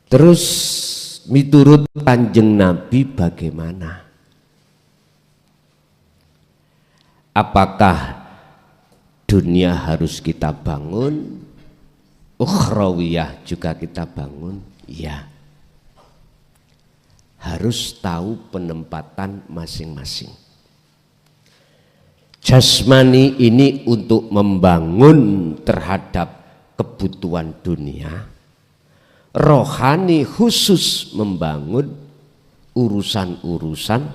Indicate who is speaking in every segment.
Speaker 1: Terus miturut Kanjeng Nabi bagaimana? Apakah dunia harus kita bangun, ukhrawiyah juga kita bangun? Ya, harus tahu penempatan masing-masing. Jasmani ini untuk membangun terhadap kebutuhan dunia, rohani khusus membangun urusan-urusan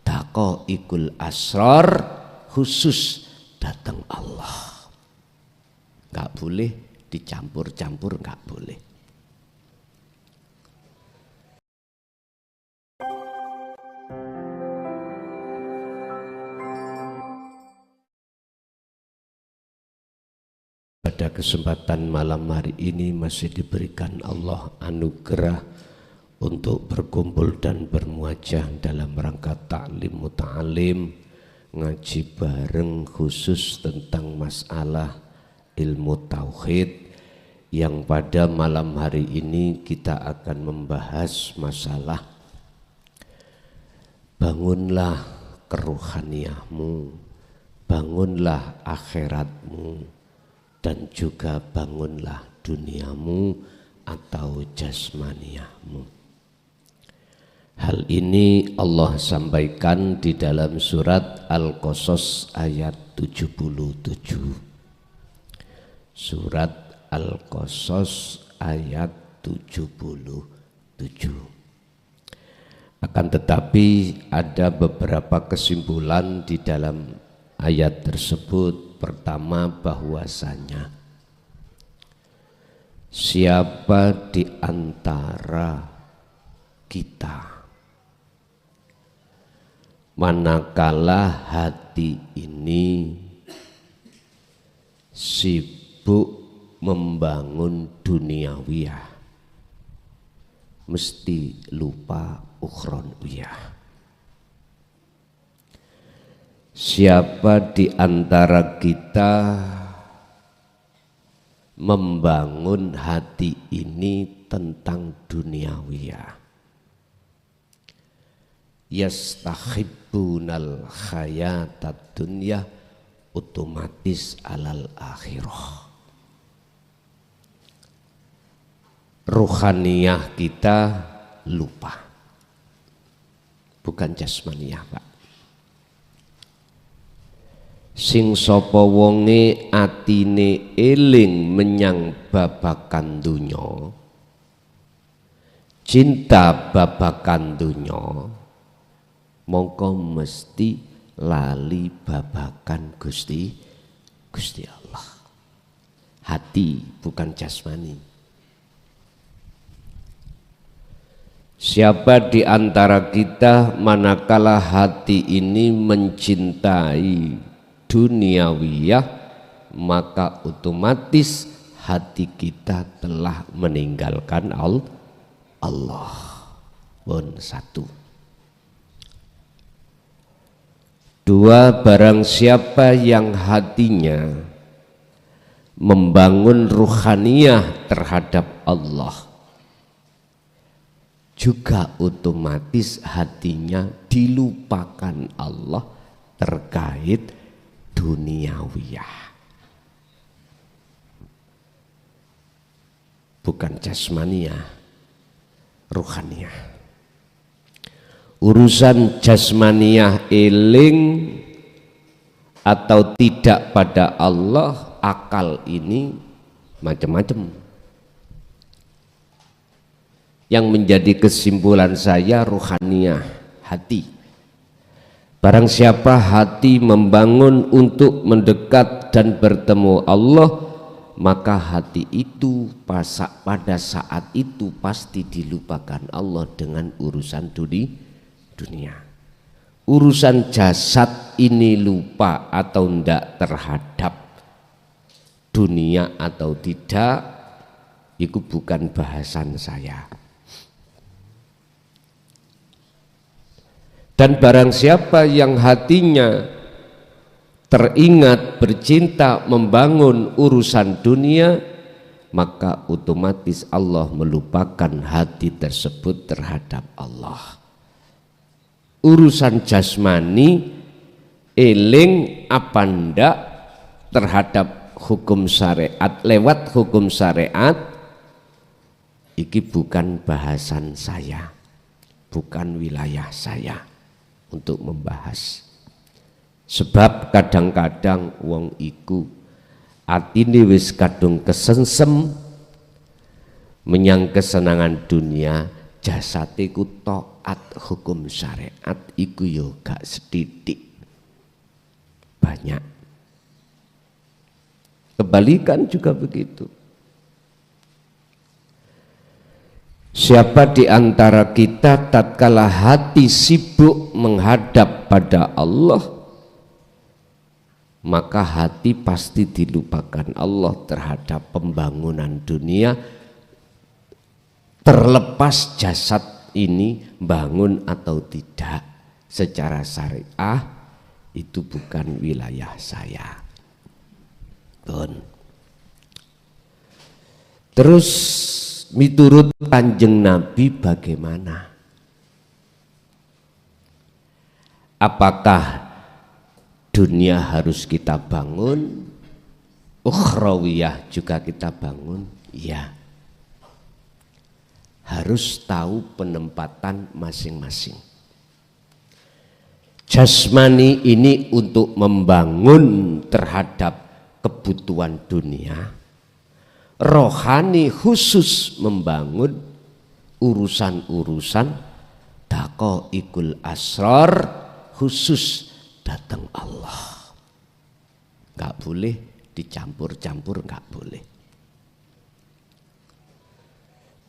Speaker 1: daqaiqul asrar, khusus datang Allah. Nggak boleh dicampur-campur, nggak boleh. Pada kesempatan malam hari ini masih diberikan Allah anugerah untuk berkumpul dan bermuajah dalam rangka ta'lim muta'alim, ngaji bareng khusus tentang masalah ilmu tauhid, yang pada malam hari ini kita akan membahas masalah bangunlah kerohaniahmu, bangunlah akhiratmu, dan juga bangunlah duniamu atau jasmaniahmu. Hal ini Allah sampaikan di dalam surat Al-Qasas ayat 77. Surat Al-Qasas ayat 77. Akan tetapi ada beberapa kesimpulan di dalam ayat tersebut. Pertama, bahwasanya siapa di antara kita manakala hati ini sibuk membangun duniawiyah, mesti lupa ukhronwiyah. Siapa di antara kita membangun hati ini tentang duniawiyah, yastahibbunal hayatad dunya, otomatis alal akhirah. Ruhaniyah kita lupa, bukan jasmaniyah, Pak. Sing sapa wonge atine eling menyang babagan dunya, cinta babagan dunya, mongko mesti lali babagan Gusti Allah. Hati bukan jasmani. Siapa di antara kita manakala hati ini mencintai duniawiyah, maka otomatis hati kita telah meninggalkan Allah. Pun satu. Dua, barang siapa yang hatinya membangun ruhaniyah terhadap Allah, juga otomatis hatinya dilupakan Allah terkait duniawiyah, bukan jasmaniyah, ruhaniyah. Urusan jasmaniyah eling atau tidak pada Allah, akal ini macam-macam. Yang menjadi kesimpulan saya ruhaniyah, hati. Barang siapa hati membangun untuk mendekat dan bertemu Allah, maka hati itu pada saat itu pasti dilupakan Allah dengan urusan dunia. Urusan jasad ini lupa atau tidak terhadap dunia atau tidak, itu bukan bahasan saya. Dan barang siapa yang hatinya teringat bercinta membangun urusan dunia, maka otomatis Allah melupakan hati tersebut terhadap Allah. Urusan jasmani eling apa ndak terhadap hukum syariat lewat hukum syariat, iki bukan bahasan saya, bukan wilayah saya untuk membahas. Sebab kadang-kadang wong iku atine wis kadung kesengsem menyang kesenangan dunia, jasate ku taat hukum syariat iku yo gak setitik, banyak. Kebalikan juga begitu. Siapa di antara kita tatkala hati sibuk menghadap pada Allah, maka hati pasti dilupakan Allah terhadap pembangunan dunia, terlepas jasad ini bangun atau tidak secara syariah, itu bukan wilayah saya. Terus miturut Kanjeng Nabi bagaimana? Apakah dunia harus kita bangun, ukhrawiyah juga kita bangun? Ya, harus tahu penempatan masing-masing. Jasmani ini untuk membangun terhadap kebutuhan dunia, rohani khusus membangun urusan-urusan daqaiqul asrar, khusus datang Allah. Nggak boleh dicampur-campur, nggak boleh.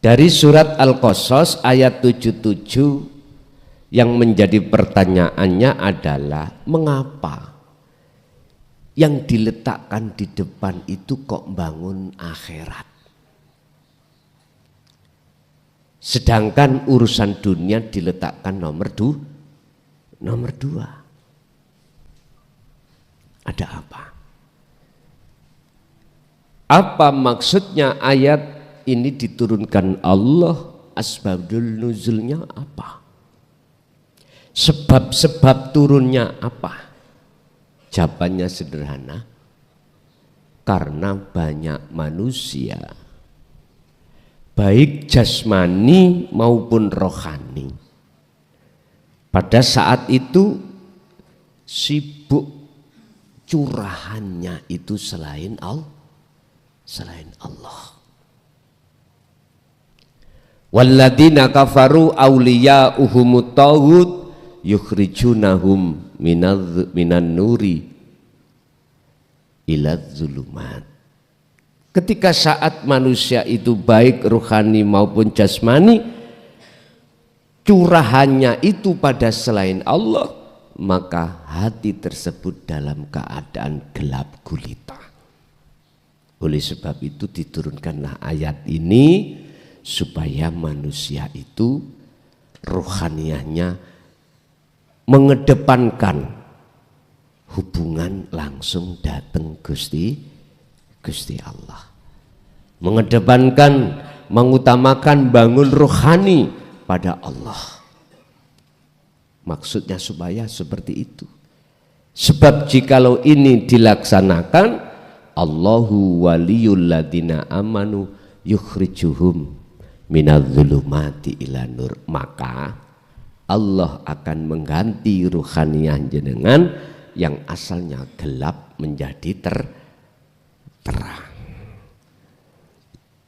Speaker 1: Dari surat Al-Qasas ayat 77 yang menjadi pertanyaannya adalah mengapa yang diletakkan di depan itu kok bangun akhirat, sedangkan urusan dunia diletakkan nomor dua. Ada apa? Apa maksudnya ayat ini diturunkan Allah? Asbabul nuzulnya apa? Sebab-sebab turunnya apa? Jawabannya sederhana, karena banyak manusia, baik jasmani maupun rohani, pada saat itu sibuk curahannya itu selain Allah. Walladzina kafaru awliya'uhumut taghut yukhrijunahum minan nuri ilaz zulumat. Ketika saat manusia itu baik rohani maupun jasmani, curahannya itu pada selain Allah, maka hati tersebut dalam keadaan gelap gulita. Oleh sebab itu diturunkanlah ayat ini supaya manusia itu rohaniahnya mengedepankan hubungan langsung datang Gusti Allah, mengedepankan, mengutamakan bangun rohani pada Allah. Maksudnya supaya seperti itu. Sebab jikalau ini dilaksanakan, Allahu waliyul ladina amanu yukhrijuhum minadz-dzulumati ila nur, maka Allah akan mengganti ruhaniyah jenengan yang asalnya gelap menjadi terang,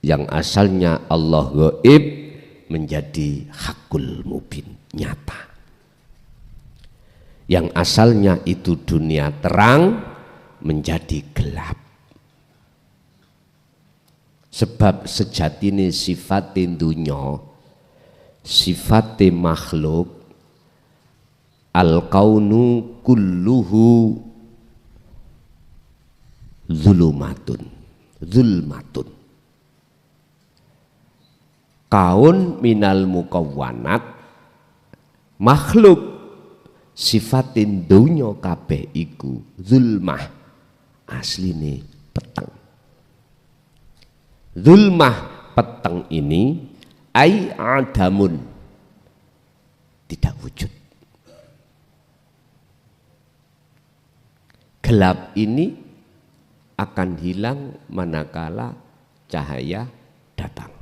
Speaker 1: yang asalnya Allah gaib menjadi hakul mubin, nyata, yang asalnya itu dunia terang menjadi gelap. Sebab sejatine sifatin dunya, sifatin makhluk, al-kaunu kulluhu zulmatun. Kaun minal mukawwanat, makhluk sifatin dunya kabeh iku zulmah, asline peteng. Zulmah peteng ini ai adamun, tidak wujud. Gelap ini akan hilang manakala cahaya datang.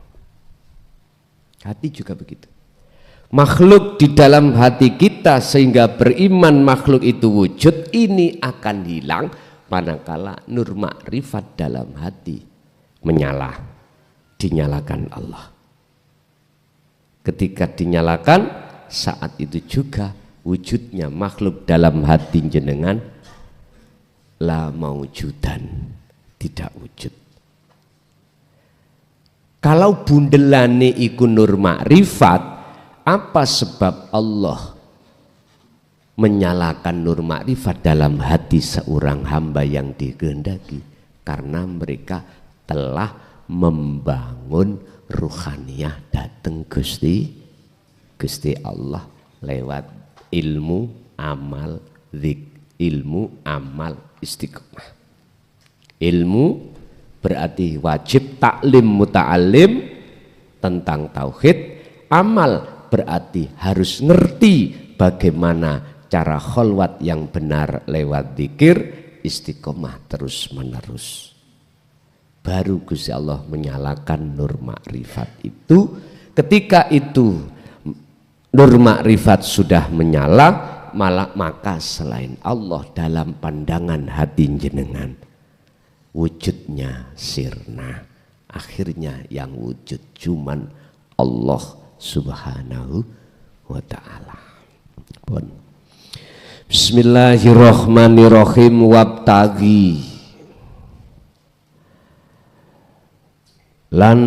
Speaker 1: Hati juga begitu. Makhluk di dalam hati kita sehingga beriman makhluk itu wujud, ini akan hilang manakala nur makrifat dalam hati menyala, dinyalakan Allah. Ketika dinyalakan, saat itu juga wujudnya makhluk dalam hati jenengan la maujudan, tidak wujud. Kalau bundelane iku nur makrifat, apa sebab Allah menyalakan nur makrifat dalam hati seorang hamba yang dikehendaki? Karena mereka telah membangun ruhaniyah datang Gusti Allah lewat ilmu, amal, ilmu, amal, istiqomah. Ilmu berarti wajib taklim muta'alim tentang tauhid. Amal berarti harus ngerti bagaimana cara kholwat yang benar lewat zikir. Istiqomah terus menerus. Baru Gusti Allah menyalakan nur makrifat itu. Ketika itu nur makrifat sudah menyala, maka selain Allah dalam pandangan hati jenengan wujudnya sirna. Akhirnya yang wujud cuman Allah subhanahu wa ta'ala. Bismillahirrahmanirrahim. Wabtagi lan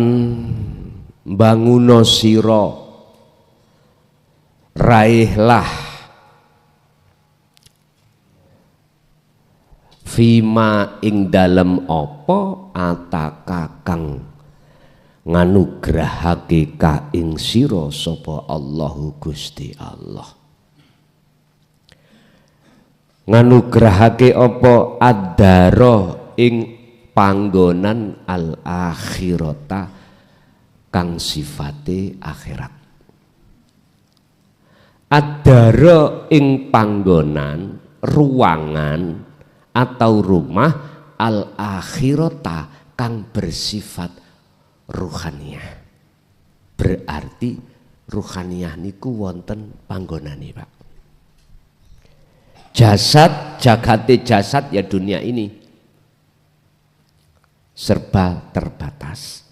Speaker 1: banguno sira, raihlah fima ing dalem apa ataka kang nganugrahake ka ing sira sapa Allahu Gusti Allah. Nganugrahake apa? Adaro ing panggonan al akhirata kang sifate akhirat. Adaro ing panggonan, ruangan atau rumah al akhirata kang bersifat ruhaniyah. Berarti ruhaniyah niku wonten panggonane, Pak. Jasad, jagate jasad ya dunia ini serba terbatas.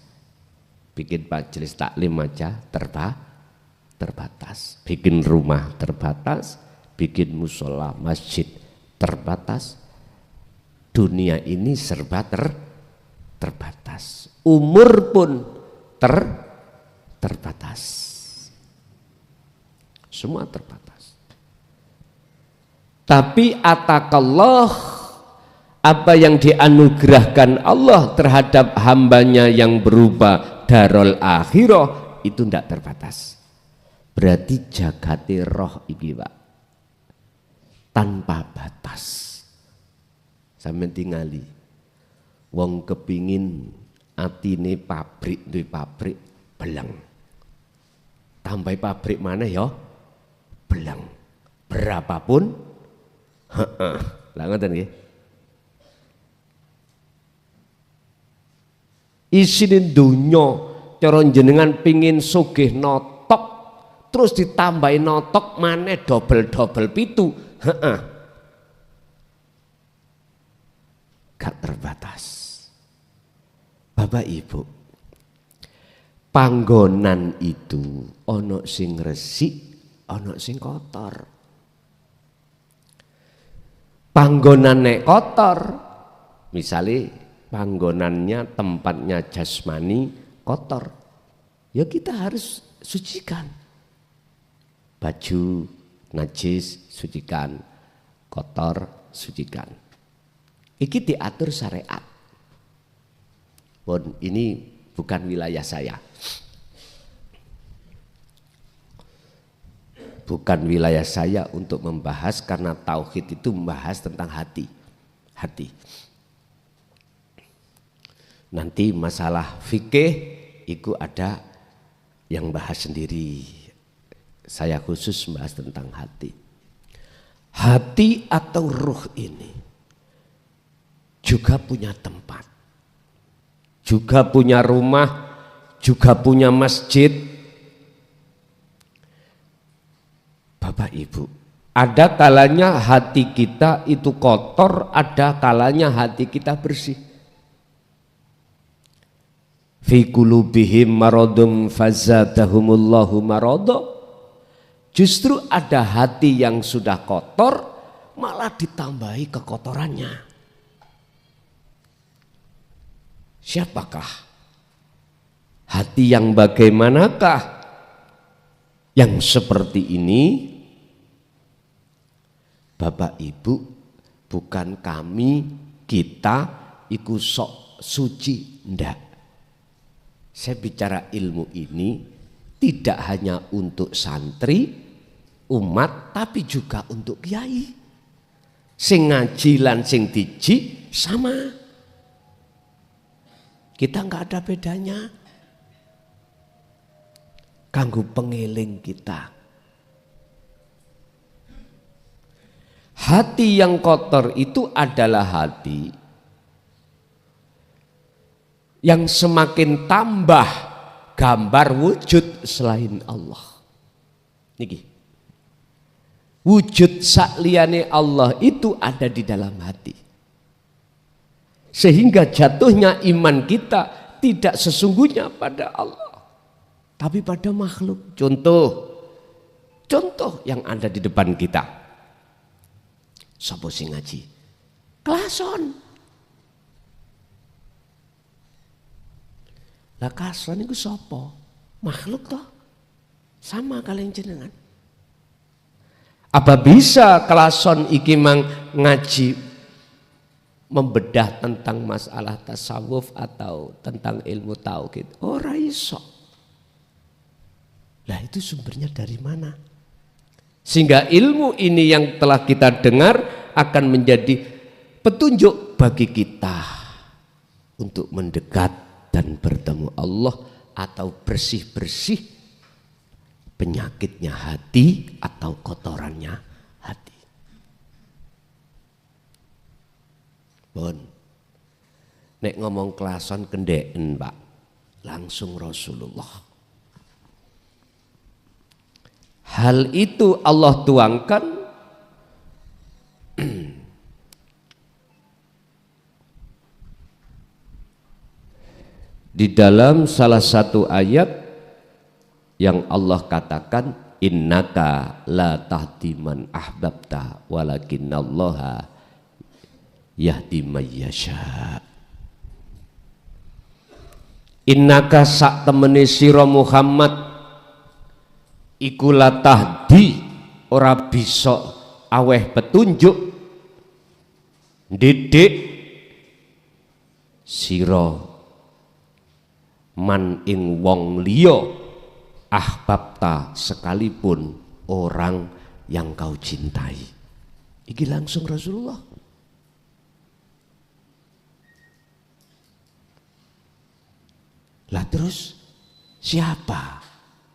Speaker 1: Bikin majelis taklim aja terbatas. Bikin rumah terbatas, bikin musola masjid terbatas. Dunia ini serba terbatas. Umur pun terbatas. Semua terbatas. Tapi atakallah, apa yang dianugerahkan Allah terhadap hambanya yang berupa darul akhirah itu tidak terbatas. Berarti jagate roh iki, Pak, tanpa batas. Sampeyan tingali wong kepingin atine pabrik, duwe pabrik belang. Tambahi pabrik mana ya? Belang. Berapapun lah ngoten nggih. Isine donya cara jenengan pingin sugih notok terus ditambahi notok maneh dobel-dobel pitu. Gak terbatas. Bapak Ibu, panggonan itu ono sing resik, ono sing kotor. Panggonan nek kotor, misalnya panggonannya, tempatnya jasmani kotor, ya kita harus sucikan. Baju najis sucikan, kotor sucikan. Iki diatur syariat. Pun ini bukan wilayah saya. Bukan wilayah saya untuk membahas, karena tauhid itu membahas tentang hati. Nanti masalah fikih itu ada yang bahas sendiri. Saya khusus membahas tentang hati. Hati atau ruh ini juga punya tempat, juga punya rumah, juga punya masjid. Bapak Ibu, ada kalanya hati kita itu kotor, ada kalanya hati kita bersih. Fi qulubihim maradun fazadahumullahu marada. Justru ada hati yang sudah kotor malah ditambahi kekotorannya. Siapakah? Hati yang bagaimanakah? Yang seperti ini, Bapak Ibu, bukan kami, kita ikut sok suci, ndak. Saya bicara ilmu ini tidak hanya untuk santri, umat, tapi juga untuk kiai. Sing ngaji lan sing diji sama. Kita nggak ada bedanya. Kanggo pengeling kita. Hati yang kotor itu adalah hati yang semakin tambah gambar wujud selain Allah. Niki. Wujud sakliyane Allah itu ada di dalam hati. Sehingga jatuhnya iman kita tidak sesungguhnya pada Allah, tapi pada makhluk. Contoh yang ada di depan kita. Sapa sing ngaji? Klason. Lah klason iku sapa? Makhluk toh? Sama kalian jenengan. Apa bisa klason iki mang ngaji membedah tentang masalah tasawuf atau tentang ilmu tauhid? Ora iso. Lah itu sumbernya dari mana? Sehingga ilmu ini yang telah kita dengar akan menjadi petunjuk bagi kita untuk mendekat dan bertemu Allah atau bersih-bersih penyakitnya hati atau kotorannya hati. Bon, nek ngomong klason kendeken Pak, langsung Rasulullah. Hal itu Allah tuangkan di dalam salah satu ayat yang Allah katakan, innaka la tahdi man ahbabta walakinallaha yahdi may yasha. Innaka sak temene sira Muhammad iku la tahdi, ora bisa aweh petunjuk didik sira man ing wong liya ahbabta, sekalipun orang yang kau cintai. Iki langsung Rasulullah. Lah terus siapa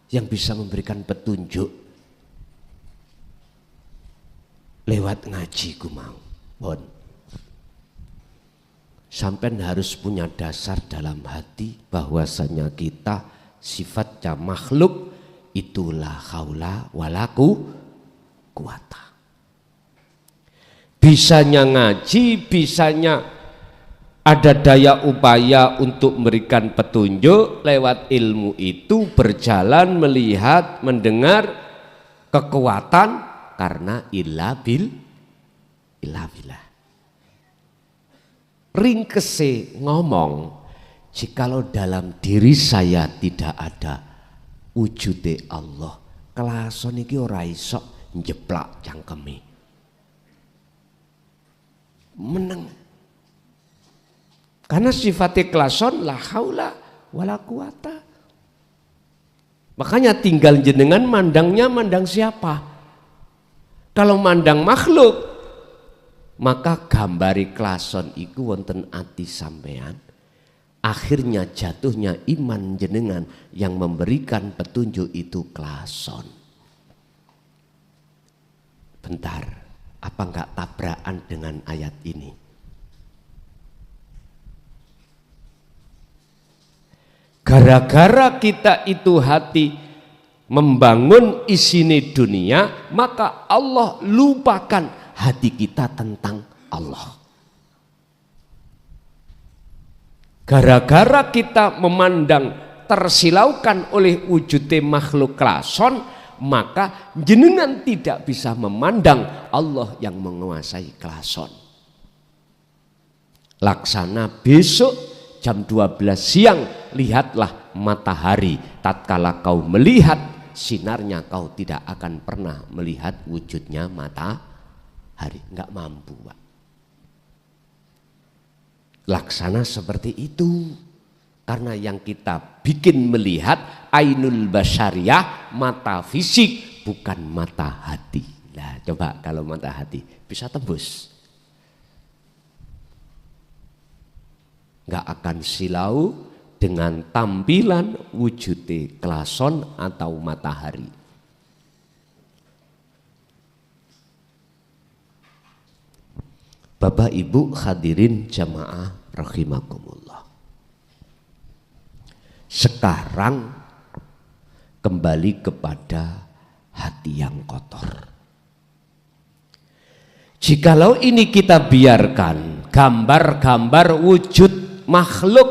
Speaker 1: yang bisa memberikan petunjuk lewat ngaji ku mau? Bon. Sampai harus punya dasar dalam hati bahwasanya kita sifatnya makhluk, itulah haula walaku kuwata. Bisanya ngaji, bisanya ada daya upaya untuk memberikan petunjuk lewat ilmu itu, berjalan, melihat, mendengar, kekuatan karena illa billah. Ringkese ngomong, jikalau dalam diri saya tidak ada wujude Allah, klason iki ora iso njeplak cangkeme. Meneng. Karena sifatnya klason la haula wala quwata. Makanya tinggal jenengan mandangnya mandang siapa? Kalau mandang makhluk, maka gambari klason iku wonten ati sampean. akhirnya jatuhnya iman jenengan yang memberikan petunjuk itu klason. Bentar, apa enggak tabrakan dengan ayat ini? Gara-gara kita itu hati membangun isine dunia, maka Allah lupakan hati kita tentang Allah. Gara-gara kita memandang tersilaukan oleh wujudnya makhluk klason, maka jenengan tidak bisa memandang Allah yang menguasai klason. Laksana besok jam 12 siang, lihatlah matahari. Tatkala kau melihat sinarnya, kau tidak akan pernah melihat wujudnya matahari. Enggak mampu, Pak. Laksana seperti itu. Karena yang kita bikin melihat ainul basyariyah, mata fisik, bukan mata hati. Nah, coba kalau mata hati bisa tembus. Enggak akan silau dengan tampilan wujudnya klason atau matahari. Bapak Ibu hadirin jamaah rahimakumullah. Sekarang kembali kepada hati yang kotor. Jikalau ini kita biarkan, gambar-gambar wujud makhluk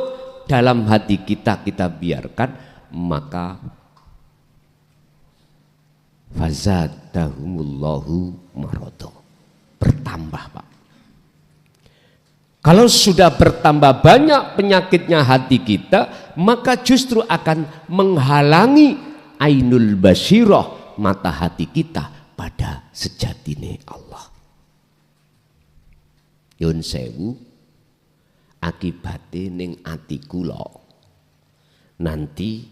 Speaker 1: dalam hati kita biarkan, maka fazadahumullahu marodo, bertambah, Pak. Kalau sudah bertambah banyak penyakitnya hati kita, maka justru akan menghalangi ainul basirah, mata hati kita pada sejatine Allah. Yun sewu, akibate ning ati kula nanti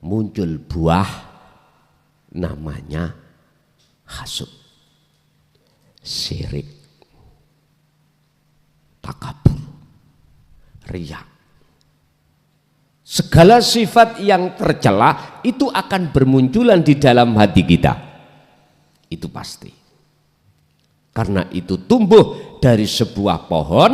Speaker 1: muncul buah namanya hasud, syirik, takabur, riya. Segala sifat yang tercela itu akan bermunculan di dalam hati kita. Itu pasti. Karena itu tumbuh dari sebuah pohon,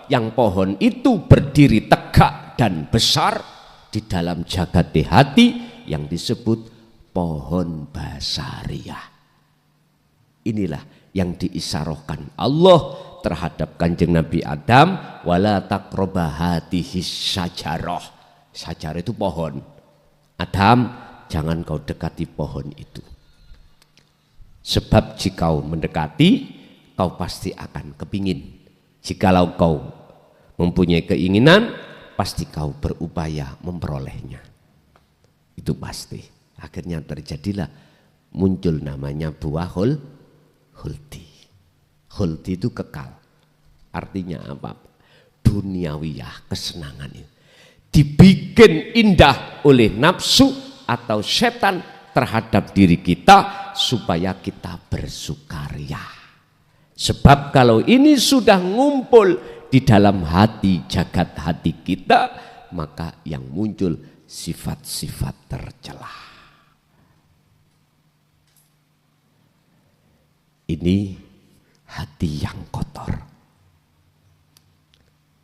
Speaker 1: yang pohon itu berdiri tegak dan besar di dalam jagat hati yang disebut pohon basariyah. Inilah yang diisyarahkan Allah terhadap Kanjeng Nabi Adam, wala taqraba hatihi syajarah. Syajarah itu pohon. Adam, jangan kau dekati pohon itu. Sebab jika kau mendekati, kau pasti akan kepingin. Jikalau kau mempunyai keinginan, pasti kau berupaya memperolehnya. Itu pasti. Akhirnya terjadilah muncul namanya buah huldi. Huldi itu kekal. Artinya apa? Duniawiyah, kesenangan itu dibikin indah oleh nafsu atau setan terhadap diri kita supaya kita bersukaria. Sebab kalau ini sudah ngumpul di dalam hati, jagat hati kita, maka yang muncul sifat-sifat tercela. Ini hati yang kotor.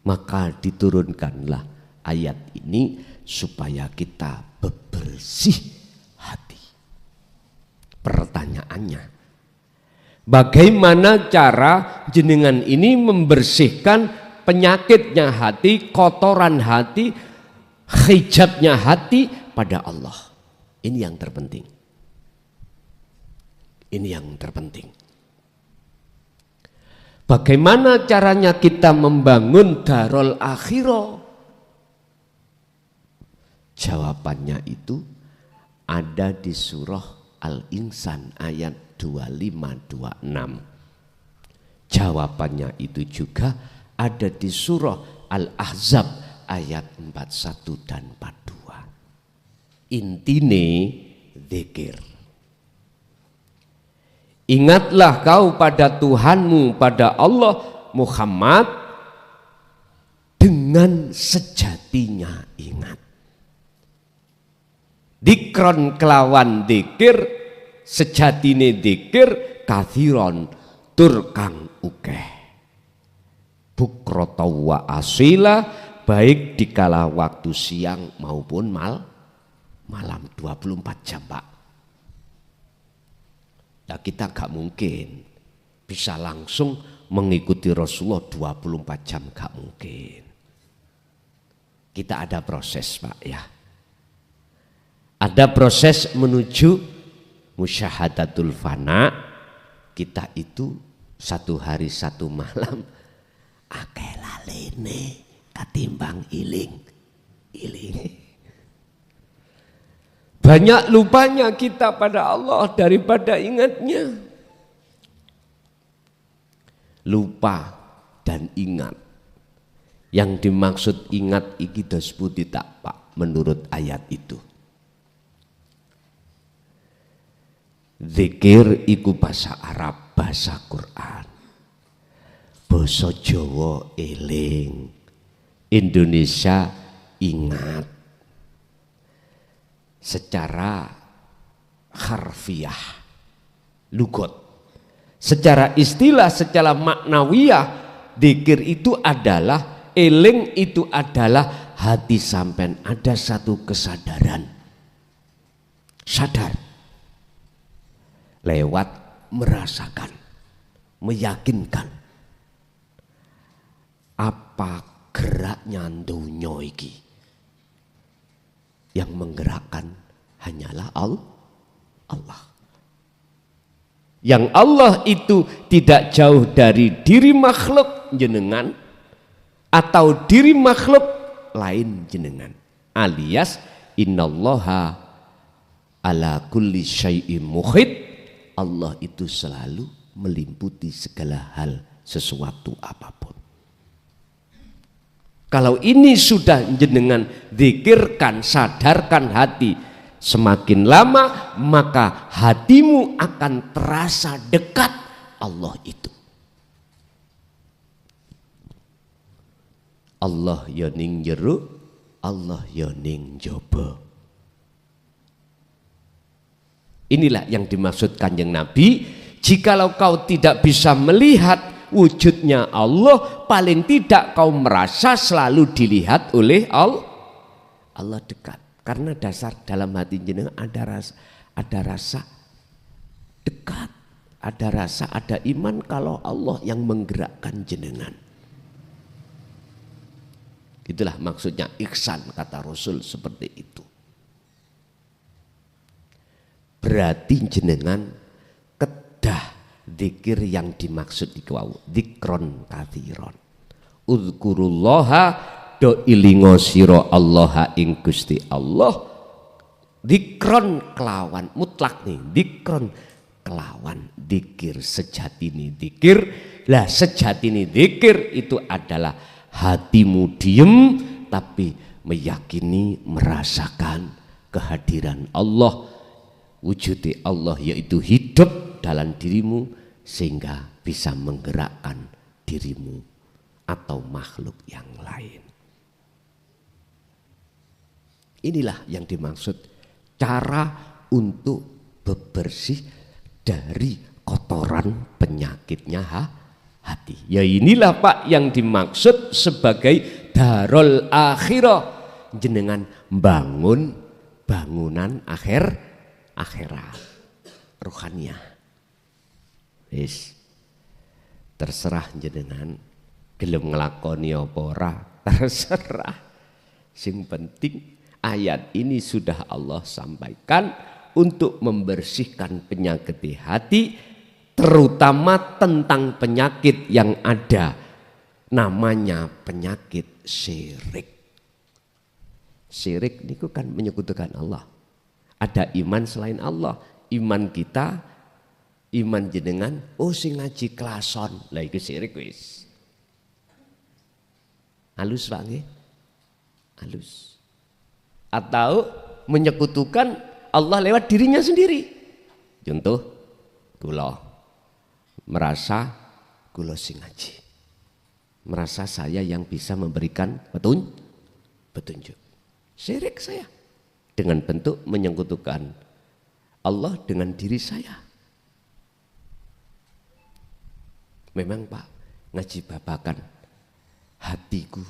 Speaker 1: Maka diturunkanlah ayat ini supaya kita bersih hati. Pertanyaannya, bagaimana cara jenengan ini membersihkan penyakitnya hati, kotoran hati, hijabnya hati pada Allah? Ini yang terpenting. Ini yang terpenting. Bagaimana caranya kita membangun darul akhirah? Jawabannya itu ada di surah Al-Insan ayat 25-26. Jawabannya itu juga ada di surah Al-Ahzab ayat 41 dan 42. Intine zikir. Ingatlah kau pada Tuhanmu, pada Allah Muhammad, dengan dengan sejatinya ingat. Dikron kelawan dikir, sejatine dikir kathiron tur kang ukeh. Bukrata wa asila, baik dikala waktu siang maupun malam 24 jam Pak. Nah kita gak mungkin bisa langsung mengikuti Rasulullah 24 jam, gak mungkin. Kita ada proses Pak ya. Ada proses menuju musyahadatul fana. Kita itu 1 hari 1 malam akeh lalene katimbang iling. Banyak lupanya kita pada Allah daripada ingatnya. Lupa dan ingat. Yang dimaksud ingat iki disebut tak Pak menurut ayat itu. Zikir iku bahasa Arab, bahasa Quran. Basa Jawa eling, Indonesia ingat. Secara harfiah, lugot. Secara istilah, secara maknawiyah, zikir itu adalah, eling itu adalah hati sampean ada satu kesadaran. Sadar. Lewat merasakan, meyakinkan. Apa geraknya dunya iki? Yang menggerakkan hanyalah Allah. Yang Allah itu tidak jauh dari diri makhluk jenengan atau diri makhluk lain jenengan. Alias innallaha ala kulli syai'in muhit. Allah itu selalu meliputi segala hal, sesuatu apapun. Kalau ini sudah jenengan zikirkan, sadarkan hati, semakin lama maka hatimu akan terasa dekat Allah itu. Allah ya ning jero, Allah ya ning jaba. Inilah yang dimaksud Kanjeng Nabi. Jikalau kau tidak bisa melihat wujudnya Allah, paling tidak kau merasa selalu dilihat oleh Allah. Allah dekat. Karena dasar dalam hati jenengan ada rasa dekat, ada rasa, ada iman kalau Allah yang menggerakkan jenengan. Itulah maksudnya ihsan, kata Rasul seperti itu. Berarti jenengan kedah zikir yang dimaksud iku dzikron kathiron. Uzkurullaha do ilingo sira Allah ing Gusti Allah. Dzikron kelawan mutlak nih, dzikron kelawan dzikir sejatine dzikir. Lah sejatine dzikir itu adalah hatimu diem tapi meyakini, merasakan kehadiran Allah. Wujud Allah yaitu hidup dalam dirimu sehingga bisa menggerakkan dirimu atau makhluk yang lain. Inilah yang dimaksud cara untuk bebersih dari kotoran penyakitnya hati. Ya inilah Pak yang dimaksud sebagai darul akhirah. Jenengan bangun bangunan akhirat rohaniah. Wis terserah jenengan gelem nglakoni apa ora, terserah. Sing penting ayat ini sudah Allah sampaikan untuk membersihkan penyakit di hati, terutama tentang penyakit yang ada namanya penyakit syirik. Syirik niku kan menyekutukan Allah. Ada iman selain Allah. Iman kita, iman jenengan, oh sing ngaji klason. Lah iku syirik wis. Halus Pak nggih? Halus. Atau menyekutukan Allah lewat dirinya sendiri. Contoh, kula merasa kula sing ngaji. merasa saya yang bisa memberikan petunjuk. Syirik saya dengan bentuk menyekutukan Allah dengan diri saya. Memang Pak, ngaji babakan hatiku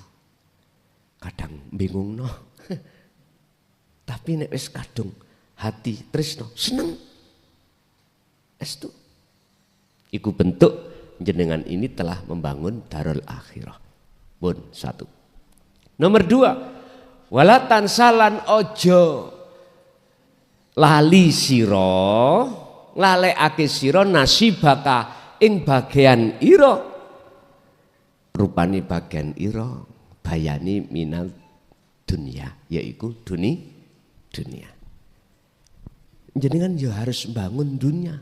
Speaker 1: kadang bingung no. Tapi nek wis kadung hati tresno seneng. Estu. Iku bentuk jenengan ini telah membangun darul akhirah. Pun satu. Nomor dua, wala tansalan ojo lali sira, lalekake sira nasibaka ing bagian ira, rupane bagian ira bayani minal dunia, yaitu dunia. Jenengan ya harus bangun dunia.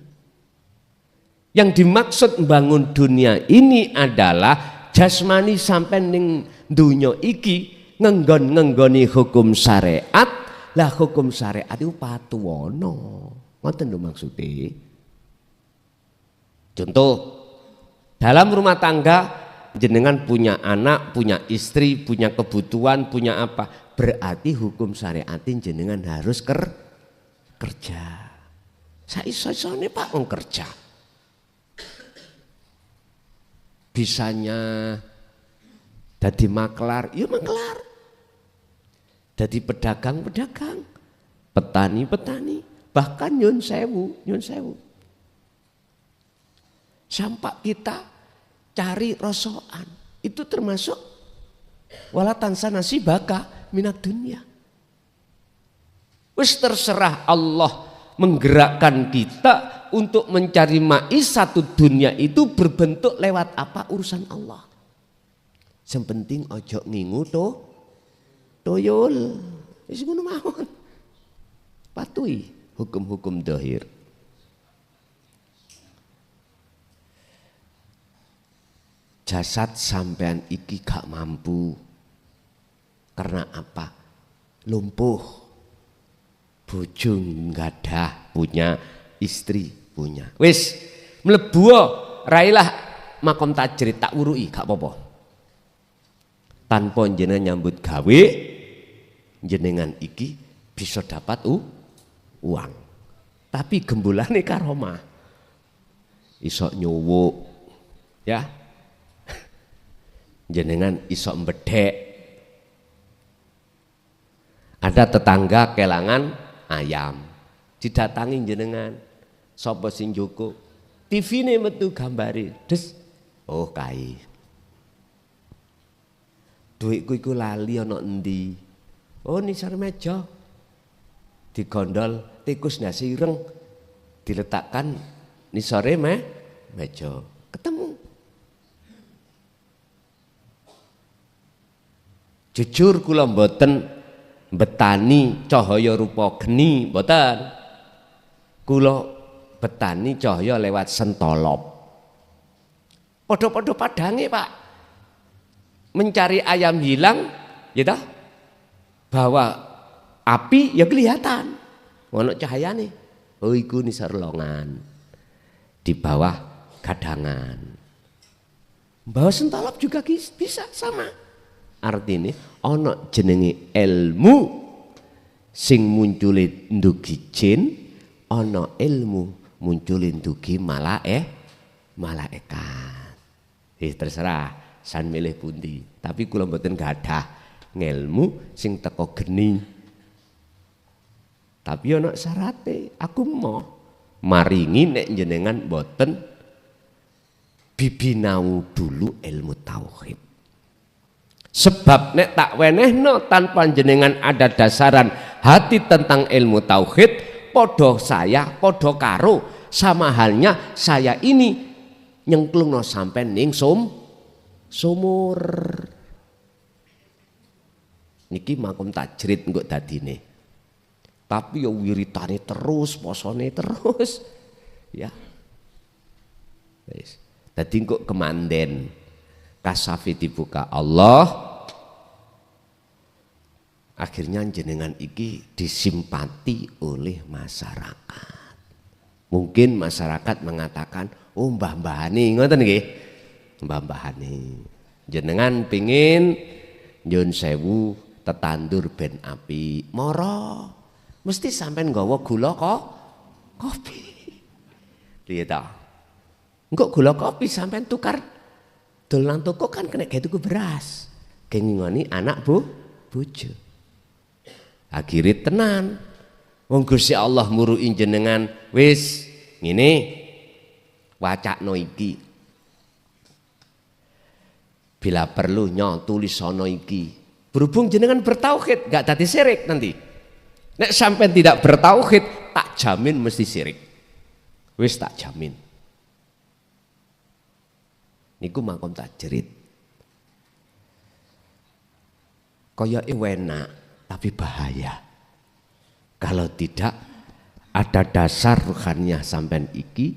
Speaker 1: Yang dimaksud bangun dunia ini adalah jasmani sampai ning dunia iki ngenggon-ngenggoni hukum syariat. Lah hukum syariat itu patuwono. Ngoten lho maksudnya. Contoh, dalam rumah tangga jenengan punya anak, punya istri, punya kebutuhan, punya apa? Berarti hukum syariatin jenengan harus kerja. Saiso-isone Pak wong kerja. Bisanya dadi maklar, ya maklar. Dadi pedagang, petani, bahkan nyun sewu. Sampai kita cari rosoan, itu termasuk wala tansa nasibaka minad dunya. Wis terserah Allah menggerakkan kita untuk mencari satu dunia itu berbentuk lewat apa urusan Allah. Yang penting ojo ngingu toyol. Wis ngono mawon. Patuhi hukum-hukum dhahir. Jasad sampean iki gak mampu. Karena apa? Lumpuh. Bojo ngadah punya, istri punya. Wis mlebu railah makom tajrid tak urui gak apa-apa. Tanpa jenengan nyambut gawe, jenengan iki bisa dapat uang. Tapi gembulane karomah. Iso nyuwuk ya. Jenengan iso mbedhek. Ada tetangga kelangan ayam, didatangi jenengan, sapa sing njoko, TV-ne metu gambare, des, oh kae. Duitku iku lali ana endi? Oh nisar meja. Digondol tikus ndase ireng, diletakkan nisare meja. Ketemu. Jujur kula mboten betani cahaya rupa geni mboten. Kula betani cahaya lewat sentolop. Padha-padha padange, Pak. Mencari ayam hilang, ya dah. Bawa api ya kelihatan. Ono cahayane. Oh iku nisar longan. Di bawah gadangan. Bawa sentolop juga bisa sama. Artinya ana jenenge ilmu sing munculi ndugi jin, ana ilmu munculi ndugi malaikat. Terserah san milih pundi, tapi kula mboten gadah ngelmu sing teko geni. Tapi ana syarate, aku mau maringi nek jenengan mboten bibinau dulu ilmu tauhid. Sebab nek tak wenehno tanpa jenengan ada dasaran hati tentang ilmu tauhid, podo saya, podo karo, sama halnya saya ini nyengklungno sampai ning sumur. Niki makom tajrid engko dadine. Tapi ya wiritane terus, posone terus. Ya. Wis. Dadi engko kemanden. Kasafi dibuka Allah. Akhirnya jenengan iki disimpati oleh masyarakat. Mungkin masyarakat mengatakan, oh mbah-mbahane, ngoten nggih. Mbah-mbahane. jenengan pingin nyun sewu tetandur ben api moro mesti sampean nggawa gula kok kopi piye ta engko gula kopi sampean tukar dolan toko kan kena gawe tuku beras kengingoni anak bojo akhire tenan wong Gusti Allah muruki jenengan wis ngene wacakno iki bila perlu nyo tulisono iki berhubung jenengan bertauhid gak dadi syirik nanti nek sampai tidak bertauhid tak jamin mesti syirik wis tak jamin niku makom tajrid kaya enak tapi bahaya kalau tidak ada dasar ruhannya sampean iki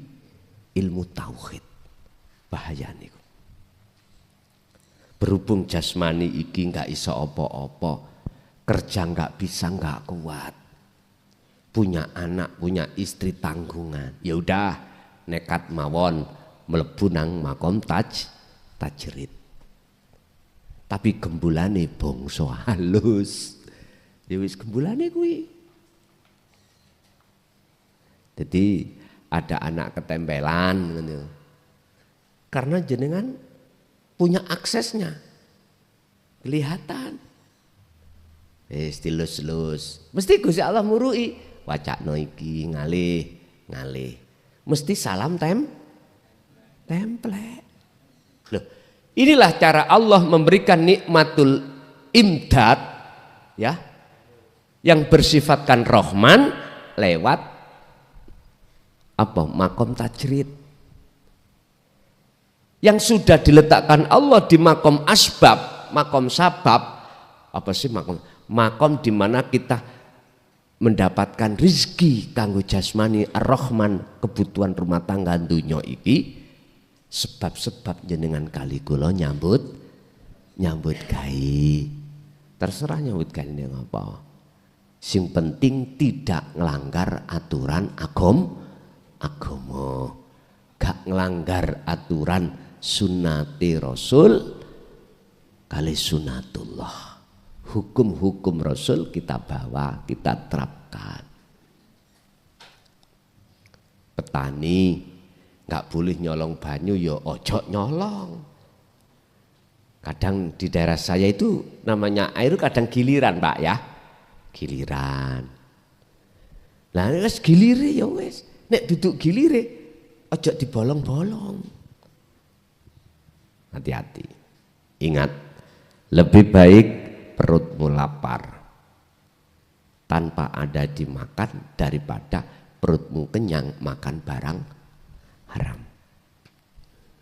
Speaker 1: ilmu tauhid bahaya niku berhubung jasmani iki nggak iso opo-opo kerja nggak bisa nggak kuat punya anak punya istri tanggungan ya udah nekat mawon mlebu nang makom tajrid tapi gembulane bangsa halus ya wis gembulane kuwi jadi ada anak ketempelan gitu. Karena jenengan punya aksesnya kelihatan tilus-lus mesti Gusti Allah murui wacakno iki ngalih mesti salam template loh inilah cara Allah memberikan nikmatul imdad ya yang bersifatkan rahman lewat apa makom tajrid yang sudah diletakkan Allah di makom asbab, makom sabab, apa sih makom di mana kita mendapatkan rizki kanggo jasmani ar-Rahman kebutuhan rumah tangga dunya iki sebab-sebab jenengan kali kula nyambut gawe terserah nyambut gawe ning apa sing penting tidak ngelanggar aturan agama gak ngelanggar aturan sunnati Rasul kali sunnatullah hukum-hukum Rasul kita bawa kita terapkan petani nggak boleh nyolong banyu ya ojo nyolong kadang di daerah saya itu namanya air kadang giliran Pak ya giliran nah wis gilire ya wis nek duduk gilire ojo dibolong-bolong hati-hati ingat lebih baik perutmu lapar tanpa ada dimakan daripada perutmu kenyang makan barang haram.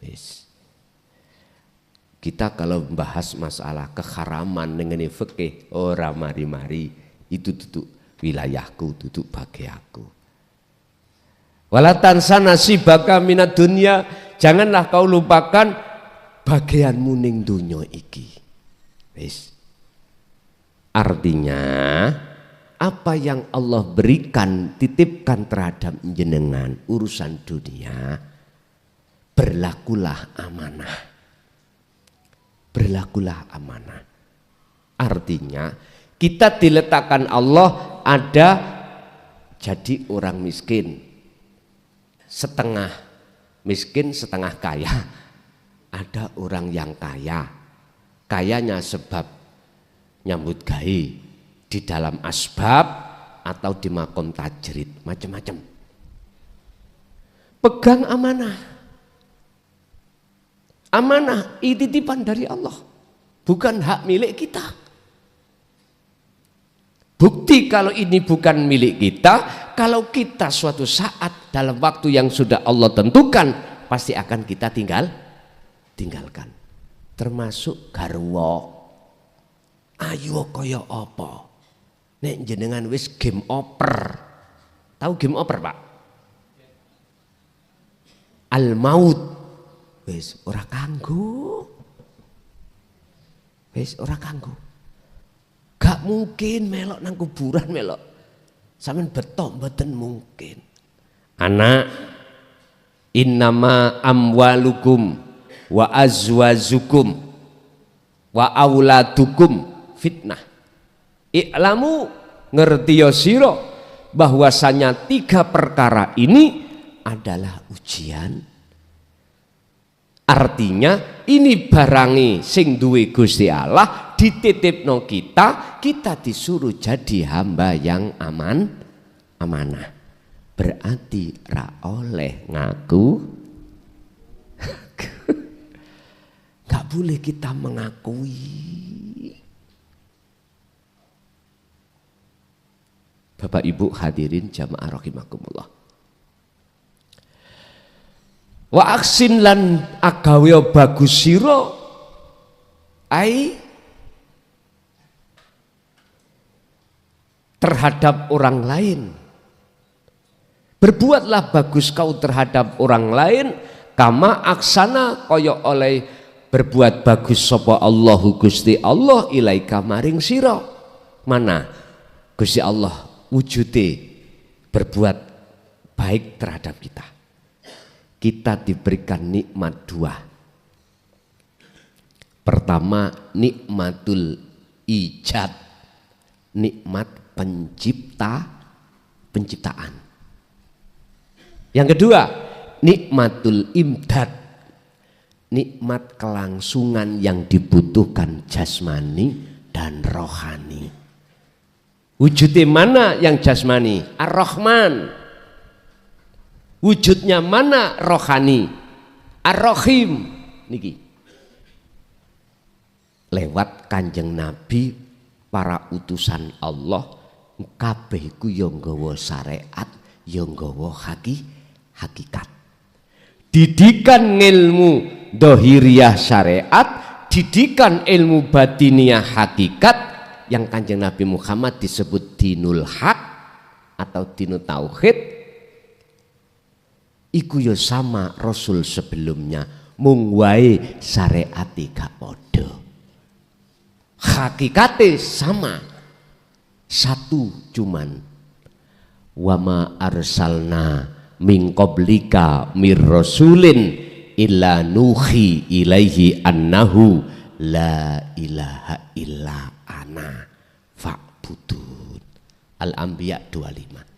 Speaker 1: Yes. Kita kalau membahas masalah keharaman mengenai fikih ora mari-mari itu duduk wilayahku duduk bagianku. Walatan sanasibaka minad dunya janganlah kau lupakan bagianmu ning dunya iki. Wis. Artinya apa yang Allah berikan titipkan terhadap jenengan urusan dunia berlakulah amanah. Berlakulah amanah. Artinya kita diletakkan Allah ada jadi orang miskin. Setengah miskin setengah kaya. Ada orang yang kaya, kayanya sebab nyambut gawe di dalam asbab atau di makom tajrid macam-macam. Pegang amanah, amanah titipan dari Allah, bukan hak milik kita. Bukti kalau ini bukan milik kita, kalau kita suatu saat dalam waktu yang sudah Allah tentukan pasti akan kita tinggalkan termasuk garwa ayo kaya apa nek jenengan wis game over tahu game over Pak al maut wis ora kanggo gak mungkin melok nang kuburan melok sampean betok mboten mungkin anak innama amwalukum wa azwajukum wa auladukum fitnah. I'lamu ngertiyo sira bahwasanya 3 perkara ini adalah ujian. Artinya ini barangi sing duwe Gusti Allah dititipno kita disuruh jadi hamba yang amanah. Berarti ra oleh ngaku. Gak boleh kita mengakui. Bapak Ibu hadirin jamaah rahimakumullah. Wa aksin lan agawe bagus sira ai terhadap orang lain. Berbuatlah bagus kau terhadap orang lain kama aksana kaya oleh berbuat bagus sapa Allahu Gusti Allah ilaika maring sira. Mana Gusti Allah wujude berbuat baik terhadap kita. Kita diberikan nikmat 2. Pertama nikmatul ijad, nikmat penciptaan. Yang kedua nikmatul imdad, nikmat kelangsungan yang dibutuhkan jasmani dan rohani. Wujudnya mana yang jasmani? Ar-Rahman. Wujudnya mana rohani? Ar-Rahim. Niki. Lewat Kanjeng Nabi, para utusan Allah, kabeh iku ya nggawa syariat, ya nggawa hakikat. Didikan ilmu dohiriyah syariat, didikan ilmu batiniah hakikat, yang Kanjeng Nabi Muhammad disebut dinul haq atau dinul tauhid. Iku yo sama Rasul sebelumnya, mung wae syariate gak padha. Hakikate sama, satu cuman. Wama arsalna min qablika mir rasulin illa nuhi ilaihi annahu la ilaha illa ana fa'budun. Al-Anbiya 25.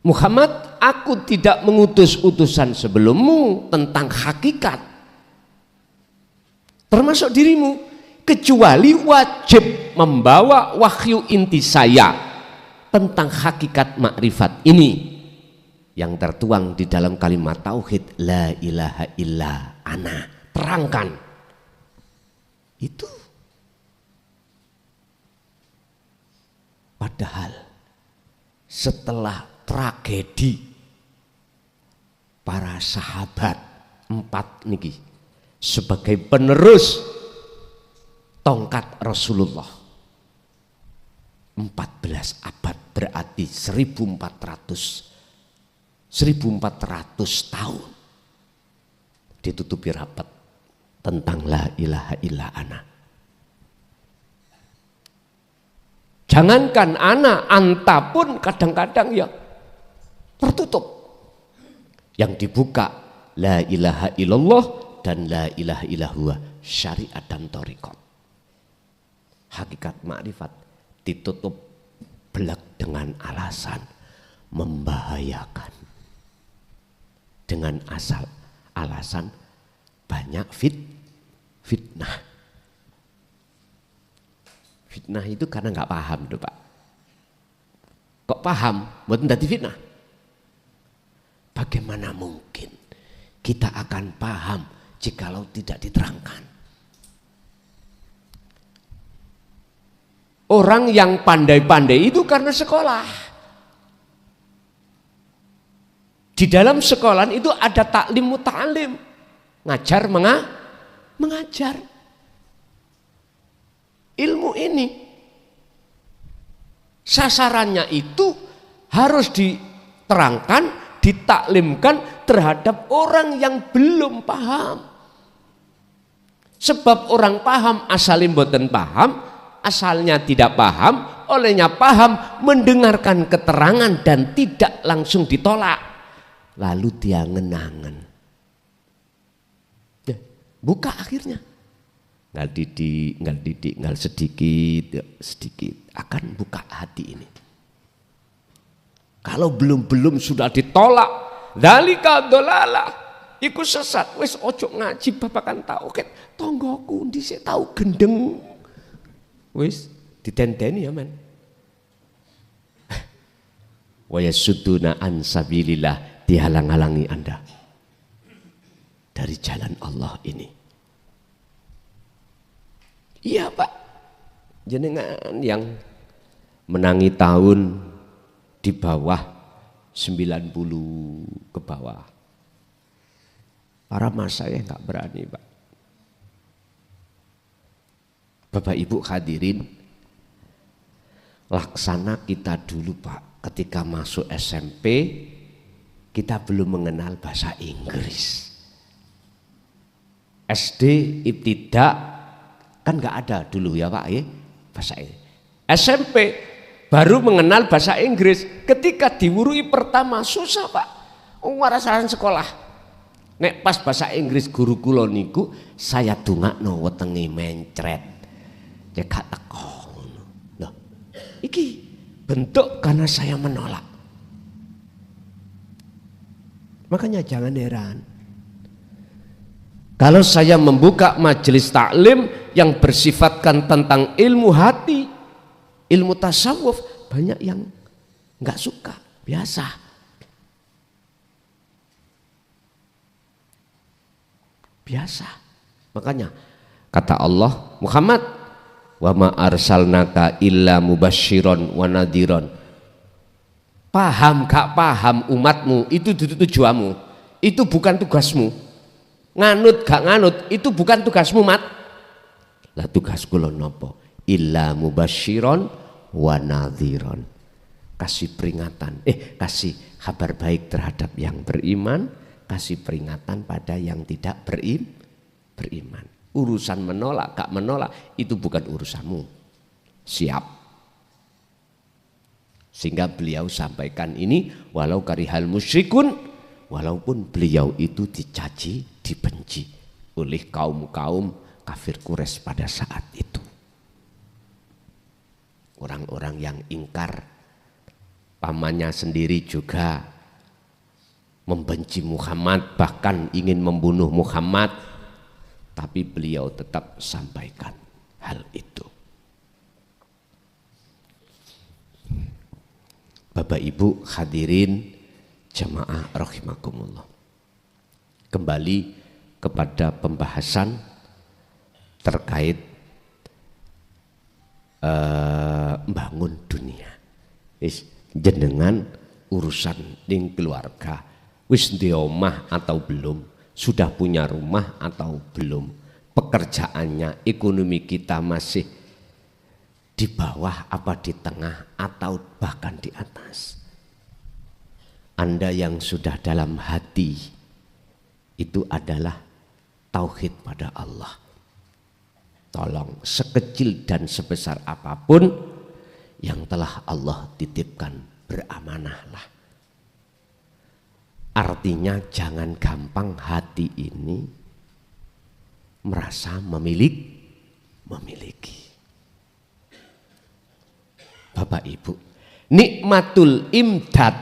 Speaker 1: Muhammad, aku tidak mengutus utusan sebelummu tentang hakikat, termasuk dirimu, kecuali wajib membawa wahyu inti saya tentang hakikat makrifat ini yang tertuang di dalam kalimat tauhid la ilaha illa ana. Terangkan itu. Padahal setelah tragedi para sahabat 4 niki sebagai penerus tongkat Rasulullah 14 abad, berarti 1400 tahun ditutupi rapat tentang la ilaha illa ana. Jangankan ana, anta pun kadang-kadang ya tertutup. Yang dibuka la ilaha illallah dan la ilaha illallah, syariat dan thariqat. Hakikat makrifat ditutup belak dengan alasan membahayakan. Dengan alasan banyak fitnah. Fitnah itu karena nggak paham tuh Pak. Kok paham? Buat dadi fitnah. Bagaimana mungkin kita akan paham jikalau tidak diterangkan? Orang yang pandai-pandai itu karena sekolah. Di dalam sekolah itu ada taklim muta'alim, ngajar mengajar ilmu ini. Sasarannya itu harus diterangkan, ditaklimkan terhadap orang yang belum paham. Sebab orang paham asalnya mboten paham, asalnya tidak paham, olehnya paham, mendengarkan keterangan dan tidak langsung ditolak. Lalu dia ngenangan. Buka akhirnya. ngal sedikit akan buka hati ini. Kalau belum sudah ditolak, dzalika dhalalah, iku sesat. Wis ojo ngaji babakan tauhid, tonggoku dhisik tau gendeng. Wis ditenteni ya men. Wa yasudduna an sabilillah, dihalang-halangi Anda dari jalan Allah ini. Iya Pak, jenengan yang menangi tahun di bawah 90 ke bawah. Para mas saya nggak berani Pak. Bapak Ibu hadirin, laksana kita dulu Pak, ketika masuk SMP kita belum mengenal bahasa Inggris. SD ibtidak kan nggak ada dulu ya Pak ya bahasa Inggris. SMP baru mengenal bahasa Inggris. Ketika diwurui pertama susah Pak. Warasaran sekolah. Nek pas bahasa Inggris guru kula niku saya dongakno wetenge mencret. Cekak teko. Loh, iki bentuk karena saya menolak. Makanya jangan heran. Kalau saya membuka majelis taklim yang bersifatkan tentang ilmu hati, ilmu tasawuf, banyak yang nggak suka, biasa. Biasa. Makanya kata Allah, Muhammad, wa ma arsalnaka illa mubasysyiron wa nadhiron. Paham gak paham umatmu itu tujuanmu, itu bukan tugasmu. Nganut gak nganut itu bukan tugasmu mat. Lah tugasku lho nopo? Illa mubasysyiron wa nadhiron. Kasih peringatan, kasih kabar baik terhadap yang beriman, kasih peringatan pada yang tidak beriman. Urusan menolak gak menolak itu bukan urusanmu. Siap. Sehingga beliau sampaikan ini walau karihal musyrikun, walaupun beliau itu dicaci, dibenci oleh kaum-kaum kafir Quraisy pada saat itu. Orang-orang yang ingkar, pamannya sendiri juga membenci Muhammad, bahkan ingin membunuh Muhammad, tapi beliau tetap sampaikan hal itu. Bapak Ibu hadirin jamaah rahimakumullah. Kembali kepada pembahasan terkait membangun dunia. Jenengan urusan ning keluarga, wis di omah atau belum, sudah punya rumah atau belum, pekerjaannya, ekonomi kita masih di bawah apa di tengah atau bahkan di atas. Anda yang sudah dalam hati itu adalah tauhid pada Allah. Tolong sekecil dan sebesar apapun yang telah Allah titipkan, beramanahlah. Artinya jangan gampang hati ini merasa memiliki. Bapak Ibu, nikmatul imdad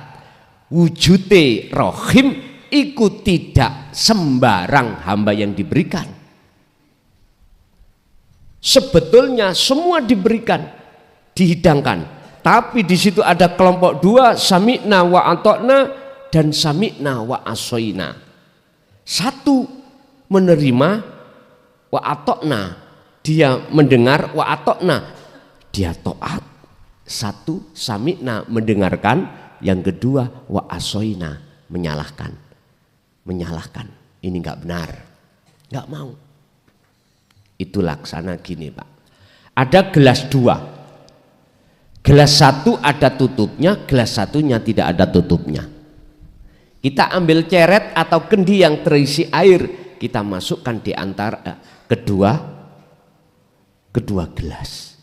Speaker 1: wujude rohim iku tidak sembarang hamba yang diberikan. Sebetulnya semua diberikan, dihidangkan, tapi di situ ada kelompok dua, sami'na wa atokna dan sami'na wa asoina. Satu menerima wa atokna, dia mendengar, wa atokna, dia taat. Satu sami'na mendengarkan, yang kedua wa asoina menyalahkan. Ini nggak benar, nggak mau. Itu laksana gini Pak. Ada gelas dua, gelas satu ada tutupnya, gelas satunya tidak ada tutupnya. Kita ambil ceret atau kendi yang terisi air, kita masukkan di antara kedua gelas.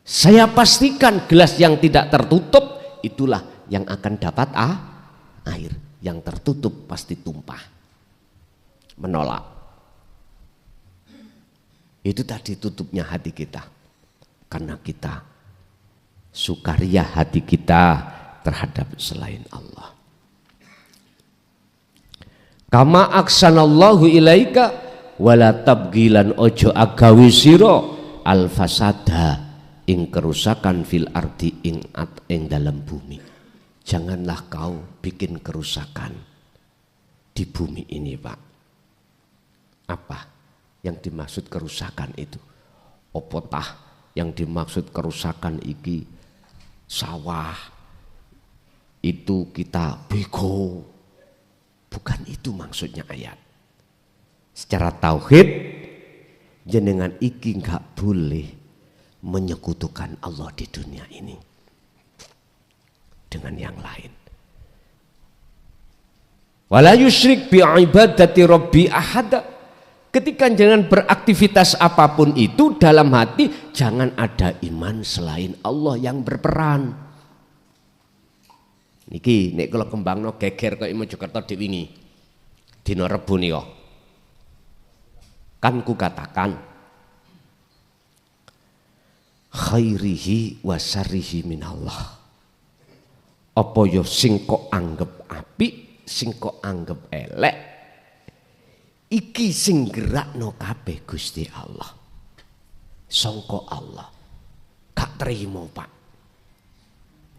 Speaker 1: Saya pastikan gelas yang tidak tertutup itulah yang akan dapat air. Yang tertutup pasti tumpah. Menolak. Itu tadi tutupnya hati kita. Karena kita sukaria hati kita terhadap selain Allah. Kama aksanallahu ilaika wala tabgilan ojo agawi siro al fasada ing kerusakan fil ardi ing dalam bumi. Janganlah kau bikin kerusakan di bumi ini, Pak. Apa yang dimaksud kerusakan itu? Opotah yang dimaksud kerusakan iki sawah itu kita bego. Bukan itu maksudnya ayat. Secara tauhid jenengan iki enggak boleh menyekutukan Allah di dunia ini dengan yang lain. Wala yusyrik bi ibadati rabbi ahada. Ketika jangan beraktivitas apapun itu dalam hati jangan ada iman selain Allah yang berperan. Niki nek kula kembangno geger kaya Mojokerto diwingi. Dina Rebo nika. Kan ku katakan khairihi wa syarrihi minallah. Apa yo sing kok anggap apik, sing kok anggap elek, iki sing gerakno kabeh Gusti Allah. Sangka Allah. Gak terima, Pak.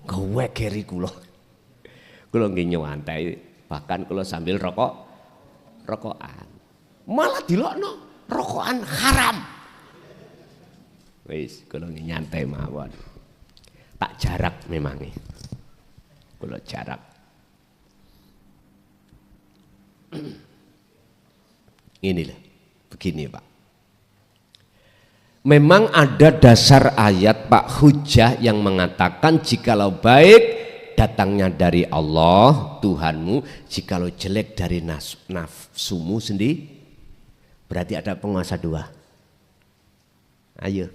Speaker 1: Gawe geri kula. Kula nggih nyantai, bahkan kula sambil rokokan. Malah dilokno rokokan haram. Wis kula nggih nyantai mawon. Tak jarak memang. Kula jarak. Inilah begini, Pak. Memang ada dasar ayat, Pak, hujah yang mengatakan jikalau baik datangnya dari Allah Tuhanmu, jikalau jelek dari nafsumu sendiri. Berarti ada penguasa dua. Ayo.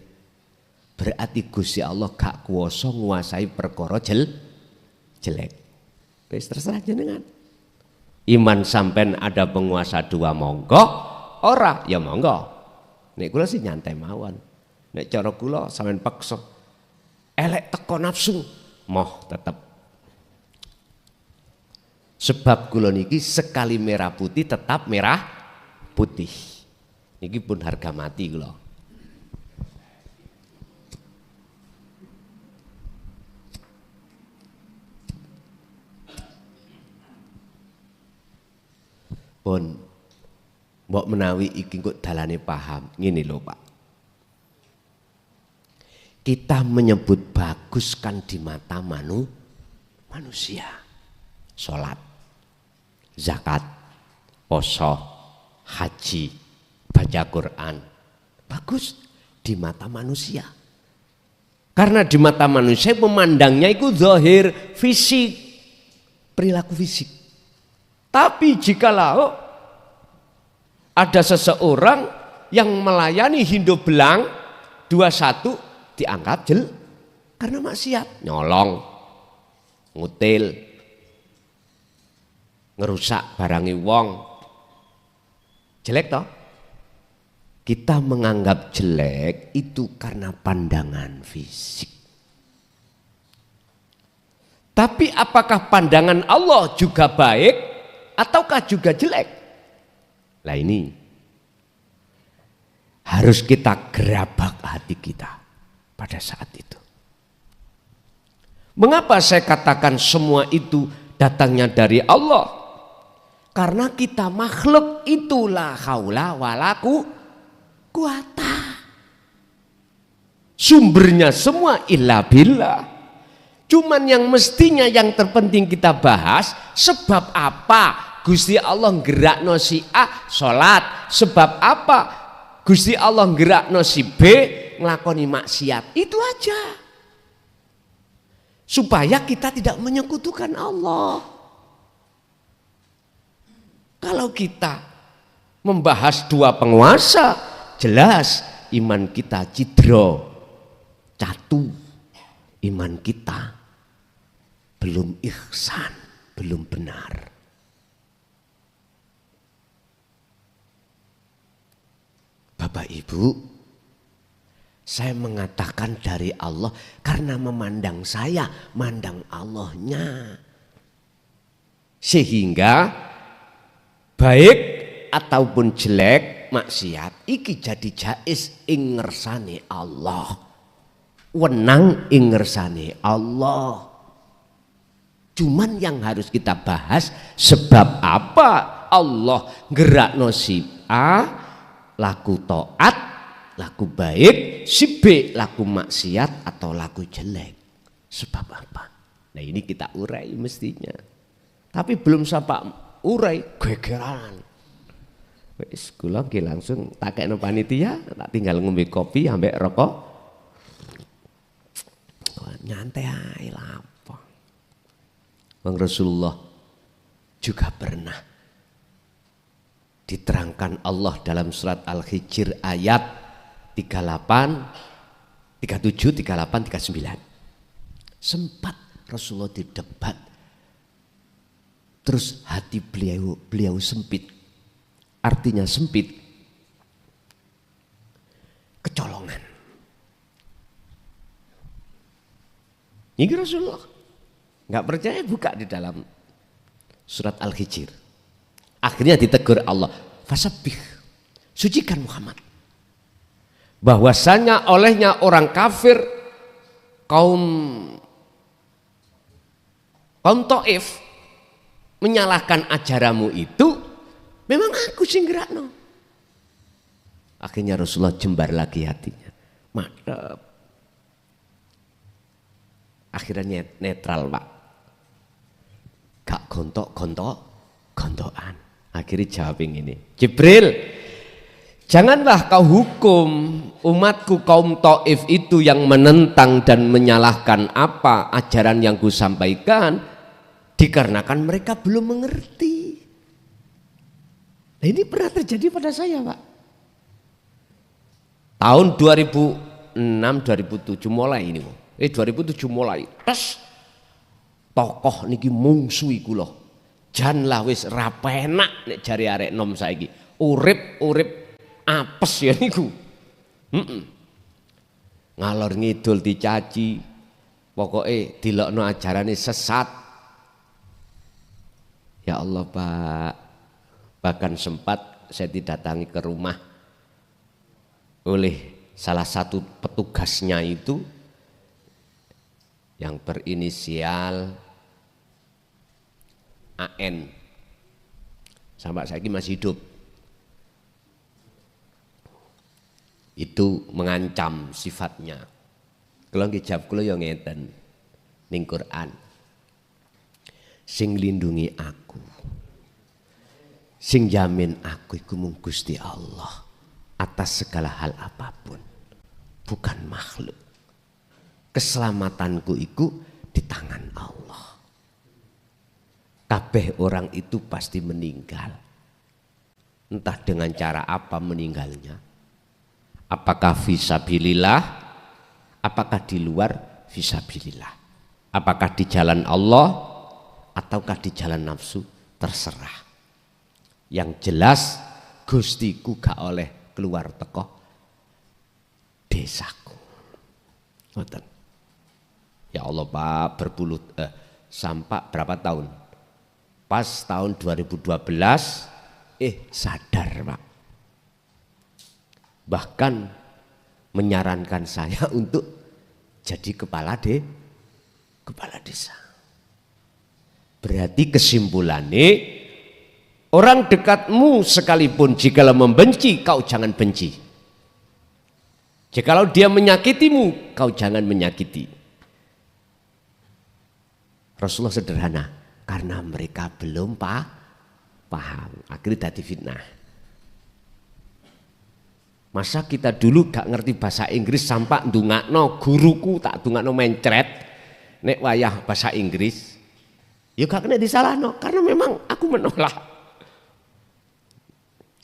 Speaker 1: Berarti Gusti Allah gak kuwasa nguasai perkara jelek. Wis terserah jenengan. Iman sampean ada penguasa dua monggo, ora ya monggo. Nek kula sih nyantai mawon. Nek cara kula sampean paksa elek teko nafsu, moh tetep. Sebab kula niki sekali merah putih tetap merah putih. Niki pun harga mati kula. Pun mbok menawi iki kok dalane paham. Ngene lho, Pak. Kita menyebut bagus kan di mata manusia. Salat, zakat, poso, haji, baca Quran. Bagus di mata manusia. Karena di mata manusia memandangnya itu zahir, fisik, perilaku fisik. Tapi jikalau ada seseorang yang melayani Hindu Belang 21 dianggap karena maksiat, nyolong, ngutil, ngerusak barangi wong. Jelek toh? Kita menganggap jelek itu karena pandangan fisik. Tapi apakah pandangan Allah juga baik ataukah juga jelek? Lah ini harus kita gerabak hati kita pada saat itu. Mengapa saya katakan semua itu datangnya dari Allah? Karena kita makhluk itulah haula wala quwata. Sumbernya semua illa billah. Cuman yang mestinya yang terpenting kita bahas sebab apa Gusti Allah gerakno si A salat, sebab apa Gusti Allah gerakno si B nglakoni maksiat. Itu aja. Supaya kita tidak menyekutukan Allah. Kalau kita membahas dua penguasa, jelas iman kita cidro, catu. Iman kita belum ihsan, belum benar. Bapak Ibu, Saya mengatakan dari Allah karena memandang saya, mandang Allahnya. Sehingga baik ataupun jelek maksiat iki jadi jais ing ngersane Allah. Wenang ing ngersane Allah. Cuman yang harus kita bahas sebab apa Allah gerakno si A laku taat, laku baik, si B laku maksiat atau laku jelek. Sebab apa? Nah ini kita urai mestinya. Tapi belum sampai urai gegeran. Wis kula ki langsung takekno panitia, tak tinggal ngombe kopi ambek rokok. Nyantai ae lah. Bang Rasulullah juga pernah diterangkan Allah dalam surat Al-Hijr ayat 38, 37, 38, 39. Sempat Rasulullah didebat. Terus hati beliau sempit. Artinya sempit. Kecolongan. Ini Rasulullah. Nggak percaya buka di dalam surat Al-Hijr. Akhirnya ditegur Allah. Fasabbih. Sucikan Muhammad. Bahwasanya olehnya orang kafir kaum Taif menyalahkan ajaranmu itu memang aku sing gerakno. Akhirnya Rasulullah jembar lagi hatinya. Mantap. Akhirnya netral Pak. Gak gontokan. Akhirnya jawab yang ini. Jibril, janganlah kau hukum umatku kaum Taif itu yang menentang dan menyalahkan apa ajaran yang kusampaikan dikarenakan mereka belum mengerti. Nah ini pernah terjadi pada saya Pak. Tahun 2006-2007 mulai ini. 2007 mulai. Tes. Tokoh niki mungsuhi kula. Jan lah wis ra penak nek jare arek nom saiki. Urip apes ya niku. Ngalor ngidul dicaci. Pokoke dilokno ajarane sesat. Ya Allah Pak. Bahkan sempat saya didatangi ke rumah oleh salah satu petugasnya itu yang berinisial AN, sampai saya ini masih hidup. Itu mengancam sifatnya. Kalau ngejawab kula yang ngeten ning Quran. Sing lindungi aku, sing jamin aku iku mung Gusti Allah atas segala hal apapun, bukan makhluk. Keselamatanku itu di tangan Allah. Kabeh orang itu pasti meninggal. Entah dengan cara apa meninggalnya. Apakah fisabilillah, apakah di luar fisabilillah. Apakah di jalan Allah, ataukah di jalan nafsu, terserah. Yang jelas Gustiku gak oleh keluar teko desaku. Ngoten. Ya Allah Pak, berpuluh sampai berapa tahun? Pas tahun 2012 sadar Pak. Bahkan menyarankan saya untuk jadi kepala desa. Berarti kesimpulannya orang dekatmu sekalipun jikalau membenci, kau jangan benci. Jikalau dia menyakitimu, kau jangan menyakiti. Rasulullah sederhana, karena mereka belum paham. Akhirnya jadi fitnah. Masa kita dulu gak ngerti bahasa Inggris sampai ndungakno guruku tak ndungakno mencret nek wayah bahasa Inggris. Ya gak kena disalahno karena memang aku menolak.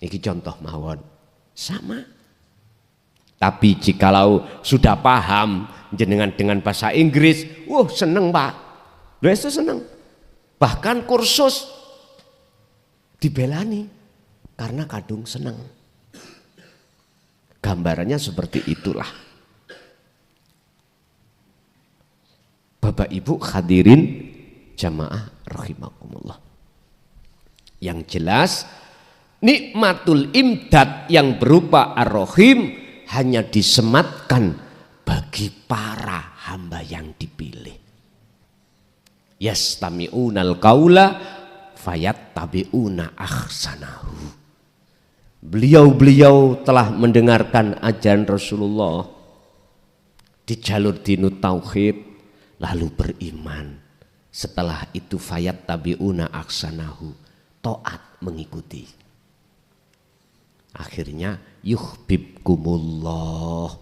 Speaker 1: Iki contoh mawon. Sama. Tapi jikalau sudah paham jenengan dengan bahasa Inggris, seneng Pak. Lha itu seneng. Bahkan kursus dibelani karena kadung seneng. Gambarannya seperti itulah. Bapak Ibu hadirin jamaah rahimakumullah. Yang jelas nikmatul imdad yang berupa ar-rahim hanya disematkan bagi para hamba yang dipilih. Yastami'unal qaula fayattabi'una ahsanahu. Beliau-beliau telah mendengarkan ajaran Rasulullah di jalur dinut tauhid lalu beriman. Setelah itu fayattabi'una ahsanahu, taat mengikuti. Akhirnya yuhibbukumullah,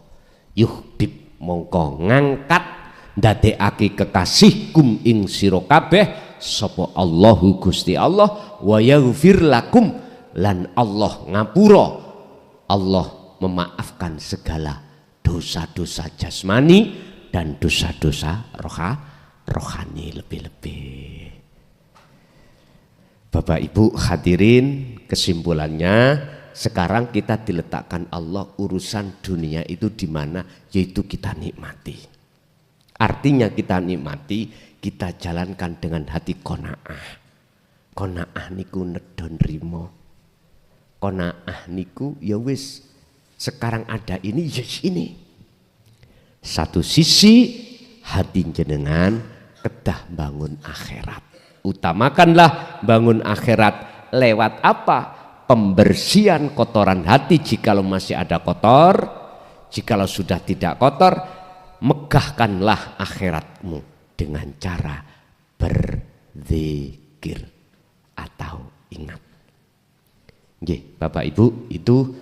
Speaker 1: yuhbib mongko ngangkat ndadekake kekasih kum ing sira kabeh sapa Allahu Gusti Allah, wa yaghfir lakum lan Allah ngapura, Allah memaafkan segala dosa-dosa jasmani dan dosa-dosa rohani lebih-lebih. Bapak Ibu hadirin, kesimpulannya sekarang kita diletakkan Allah urusan dunia itu di mana, yaitu kita nikmati. Artinya kita nikmati, kita jalankan dengan hati qanaah. Qanaah niku nedon rimo. Qanaah niku ya wis sekarang ada ini yes ini. Satu sisi hati jenengan kedah bangun akhirat. Utamakanlah bangun akhirat lewat apa? Pembersihan kotoran hati jikalau masih ada kotor. Jikalau sudah tidak kotor, megahkanlah akhiratmu dengan cara berzikir atau ingat. Nggih, Bapak Ibu, itu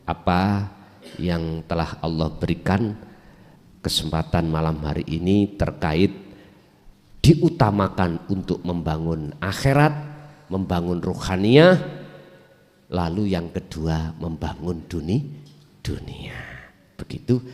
Speaker 1: apa yang telah Allah berikan kesempatan malam hari ini terkait diutamakan untuk membangun akhirat, membangun ruhaniyah, lalu yang kedua membangun dunia. Begitu